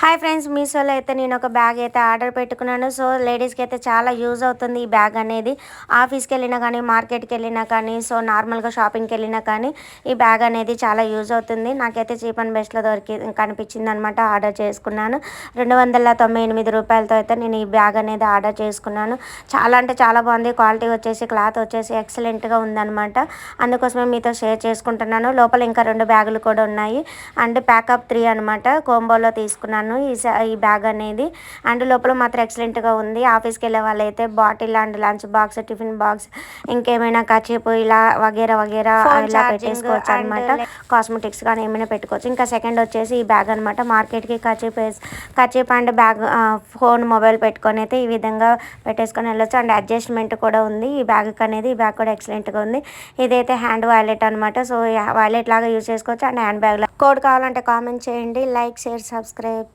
Hi friends, మీషోలో అయితే నేను ఒక బ్యాగ్ అయితే ఆర్డర్ పెట్టుకున్నాను. సో లేడీస్కి అయితే చాలా యూజ్ అవుతుంది ఈ బ్యాగ్ అనేది. ఆఫీస్కి వెళ్ళినా కానీ, మార్కెట్కి వెళ్ళినా కానీ, సో నార్మల్గా షాపింగ్కి వెళ్ళినా కానీ ఈ బ్యాగ్ అనేది చాలా యూజ్ అవుతుంది. నాకైతే చీప్ అండ్ బెస్ట్లో కనిపించింది అనమాట. ఆర్డర్ చేసుకున్నాను. 298 రూపాయలతో అయితే నేను ఈ బ్యాగ్ అనేది ఆర్డర్ చేసుకున్నాను. చాలా అంటే చాలా బాగుంది. క్వాలిటీ వచ్చేసి, క్లాత్ వచ్చేసి ఎక్సలెంట్గా ఉందన్నమాట. అందుకోసమే మీతో షేర్ చేసుకుంటున్నాను. లోపల ఇంకా 2 బ్యాగులు కూడా ఉన్నాయి. అండ్ ప్యాకప్ 3 అనమాట. కోంబోలో తీసుకున్నాను ఈ బ్యాగ్ అనేది. అండ్ లోపల మాత్రం ఎక్సలెంట్గా ఉంది. ఆఫీస్కి వెళ్ళే వాళ్ళైతే bottle and lunch box, tiffin box, ఇంకేమైనా కర్చీపు ఇలా వగేరా ఇలా పెట్టేసుకోవచ్చు అనమాట. కాస్మెటిక్స్ కానీ ఏమైనా పెట్టుకోవచ్చు. ఇంకా సెకండ్ వచ్చేసి ఈ బ్యాగ్ అనమాట. మార్కెట్కి kerchief and bag, phone, mobile పెట్టుకొని అయితే ఈ విధంగా పెట్టేసుకొని వెళ్ళొచ్చు. అండ్ అడ్జస్ట్మెంట్ కూడా ఉంది ఈ బ్యాగ్ అనేది. ఈ బ్యాగ్ కూడా ఎక్సలెంట్గా ఉంది. ఇదైతే హ్యాండ్ వాలెట్ అనమాట. సో వాలెట్ లాగా యూజ్ చేసుకోవచ్చు. అండ్ హ్యాండ్ బ్యాగ్ కోడ్ కావాలంటే కామెంట్ చేయండి. Like, share, subscribe.